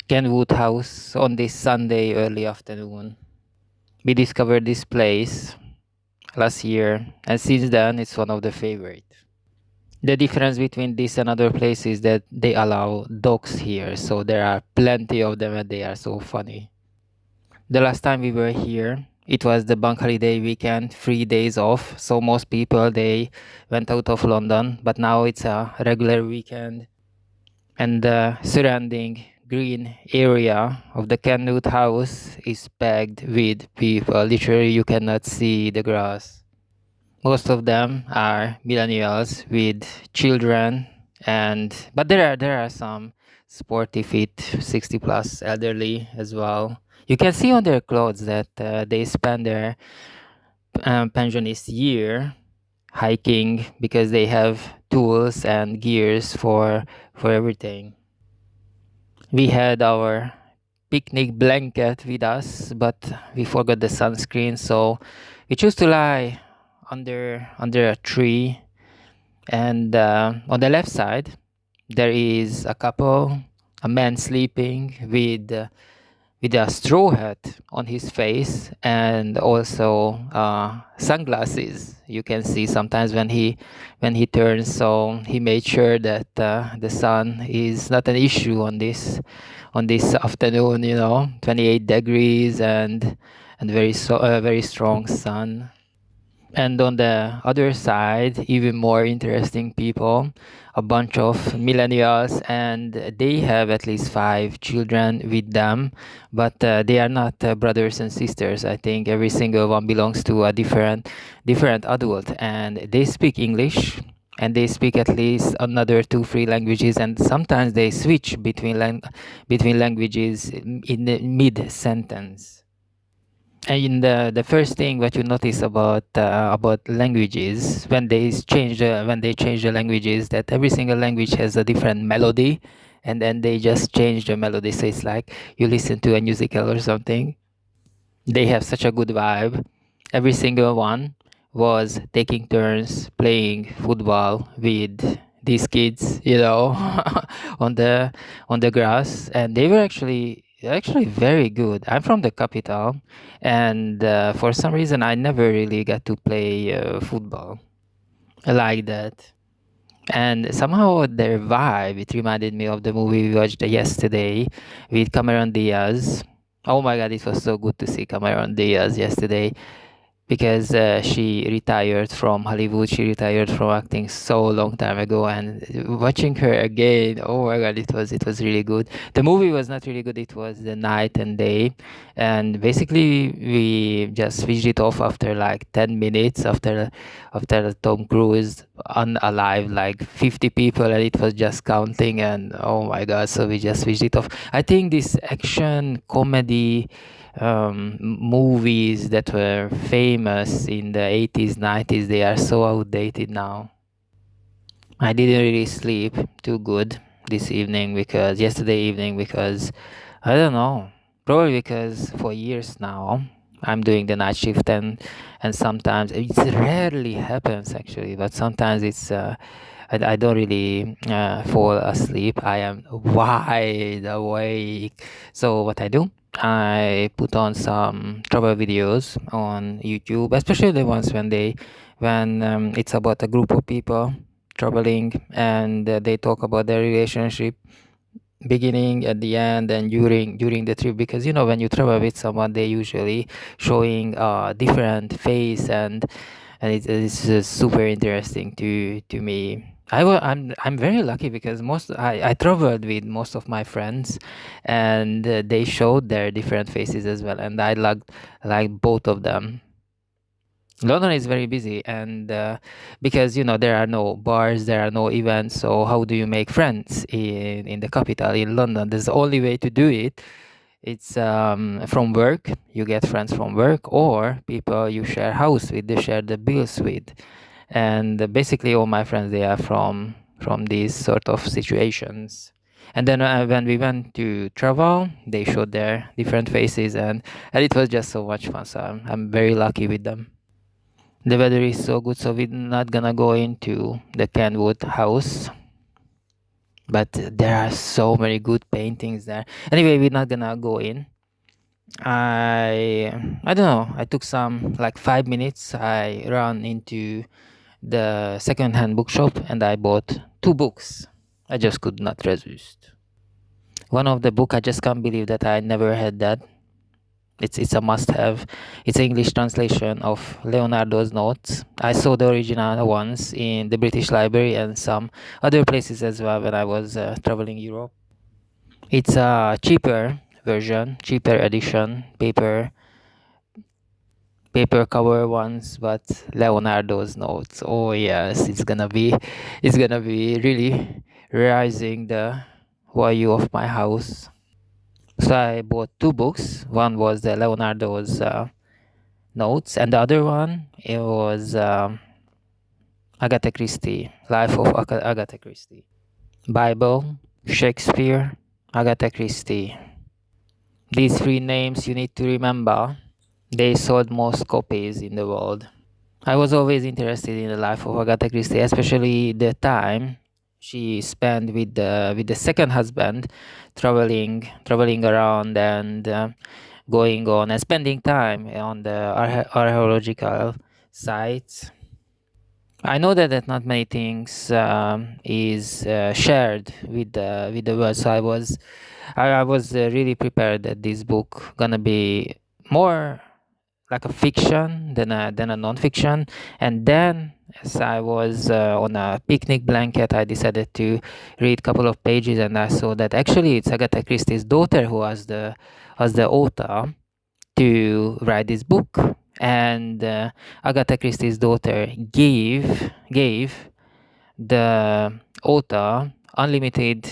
Kenwood House on this Sunday early afternoon. We discovered this place last year, and since then it's one of the favorite. The difference between this and other places is that they allow dogs here, so there are plenty of them and they are so funny. The last time we were here, it was the bank holiday weekend, 3 days off, so most people they went out of London, but now it's a regular weekend, and the surrounding green area of the Kenwood house is packed with people. Literally, you cannot see the grass. Most of them are millennials with children, and but there are some sporty fit 60 plus elderly as well. You can see on their clothes that they spend their pensionist year hiking because they have tools and gears for everything. We had our picnic blanket with us, but we forgot the sunscreen, so we chose to lie under a tree. And on the left side, there is a couple, a man sleeping with a straw hat on his face and also sunglasses. You can see sometimes when he turns, so he made sure that the sun is not an issue on this afternoon. 28 degrees and very strong sun. And on the other side, even more interesting people, a bunch of millennials, and they have at least 5 children with them, but they are not brothers and sisters. I think every single one belongs to a different adult, and they speak English. And they speak at least another 2 3 languages, and sometimes they switch between languages in the mid sentence. And the first thing what you notice about languages when they change the languages, that every single language has a different melody, and then they just change the melody. So it's like you listen to a musical or something. They have such a good vibe. Every single one was taking turns playing football with these kids, on the grass, and they were actually very good. I'm from the capital, and for some reason I never really got to play football like that. And somehow their vibe, it reminded me of the movie we watched yesterday with Cameron Diaz. Oh my god, it was so good to see Cameron Diaz yesterday, because she retired from Hollywood. She retired from acting so long time ago, and watching her again, oh my god, it was really good. The movie was not really good. It was the night and day, and basically we just switched it off after like 10 minutes after Tom Cruise unalive like 50 people, and it was just counting, and oh my god, so we just switched it off. I think this action comedy movies that were famous in the 80s, 90s, they are so outdated now. I didn't really sleep too good yesterday evening, because I don't know, probably because for years now I'm doing the night shift, and sometimes it rarely happens actually, but sometimes I don't really fall asleep. I am wide awake. So what I do, I put on some travel videos on YouTube, especially the ones when it's about a group of people traveling, and they talk about their relationship beginning, at the end, and during the trip, because when you travel with someone, they usually showing a different face, and it's super interesting to me. I'm very lucky because I traveled with most of my friends, and they showed their different faces as well, and I like both of them. London is very busy, and because there are no bars, there are no events. So how do you make friends in the capital, in London? There's the only way to do it. It's from work. You get friends from work, or people you share house with, they share the bills with, and basically all my friends, they are from these sort of situations. And then when we went to travel, they showed their different faces, and it was just so much fun. So I'm very lucky with them. The weather is so good, so we're not gonna go into the Kenwood house. but there are so many good paintings there. Anyway, we're not gonna go in. I don't know. I took some like 5 minutes. I ran into the second-hand bookshop and I bought two books. I just could not resist. One of the book I just can't believe that I never had that. It's a must-have. It's an English translation of Leonardo's notes. I saw the original ones in the British Library and some other places as well when I was traveling Europe. It's a cheaper version, cheaper edition, paper cover ones, but Leonardo's notes. Oh yes, it's gonna be really raising the value of my house. So I bought two books. One was the Leonardo's notes, and the other one it was Agatha Christie, Life of Agatha Christie. Bible, Shakespeare, Agatha Christie. These three names you need to remember. They sold most copies in the world. I was always interested in the life of Agatha Christie, especially the time she spent with the second husband, traveling around and going on and spending time on the archaeological sites. I know that not many things is shared with the world, so I was really prepared that this book gonna be more like a fiction than a non-fiction. And then as I was on a picnic blanket, I decided to read a couple of pages, and I saw that actually it's Agatha Christie's daughter who was the author to write this book. And Agatha Christie's daughter gave the author unlimited,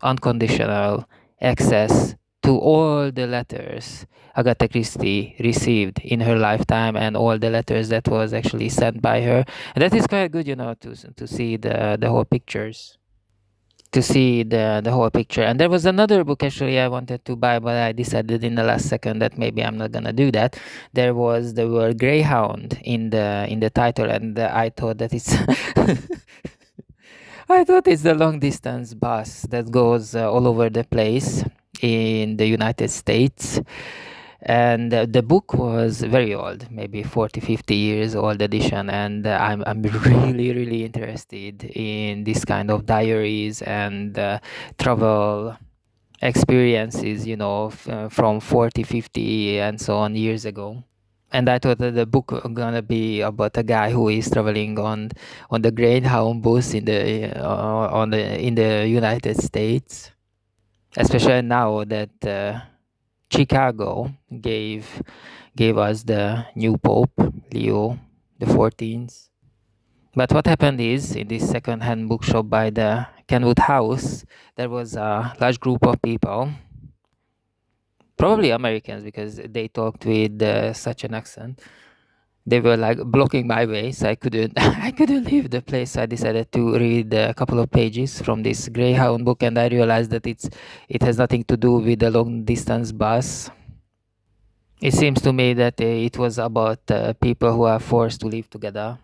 unconditional access to all the letters Agatha Christie received in her lifetime and all the letters that was actually sent by her. And that is quite good, to see the whole pictures, to see the whole picture. And there was another book actually I wanted to buy, but I decided in the last second that maybe I'm not gonna do that. There was the word Greyhound in the title, and I thought that it's I thought it's the long distance bus that goes all over the place in the United States. And the book was very old, maybe 40, 50 years old edition. And I'm really interested in this kind of diaries and travel experiences, from 40, 50 and so on years ago. And I thought that the book gonna be about a guy who is traveling on the Greyhound bus in the United States, especially now that Chicago gave us the new Pope Leo the 14th. But what happened is, in this second-hand bookshop by the Kenwood House, there was a large group of people, probably Americans because they talked with such an accent. They were like blocking my way, so I couldn't I couldn't leave the place. So I decided to read a couple of pages from this Greyhound book, and I realized that it has nothing to do with the long distance bus. It seems to me that it was about people who are forced to live together.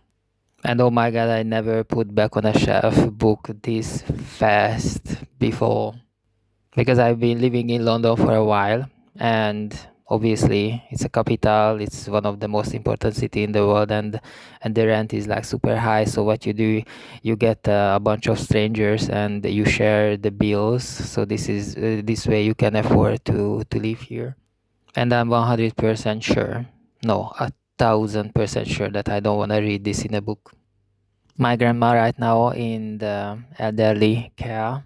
And oh my god, I never put back on a shelf a book this fast before, because I've been living in London for a while, and obviously it's a capital, it's one of the most important city in the world, and the rent is like super high. So what you do, you get a bunch of strangers and you share the bills. So this way you can afford to live here. And I'm 100% sure, no, 1,000% sure that I don't want to read this in a book. My grandma right now in the elderly care,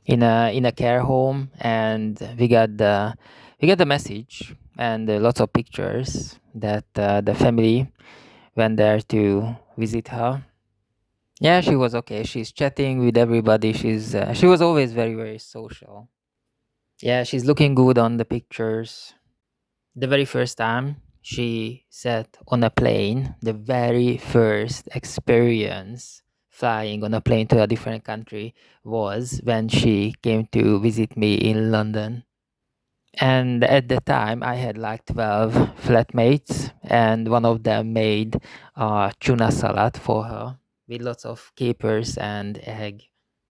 in a care home, and we got the message and lots of pictures that the family went there to visit her. Yeah, she was okay. She's chatting with everybody. She was always very social. Yeah, she's looking good on the pictures. The very first time she sat on a plane, the very first experience flying on a plane to a different country was when she came to visit me in London. And at the time, I had like 12 flatmates, and one of them made tuna salad for her with lots of capers and egg.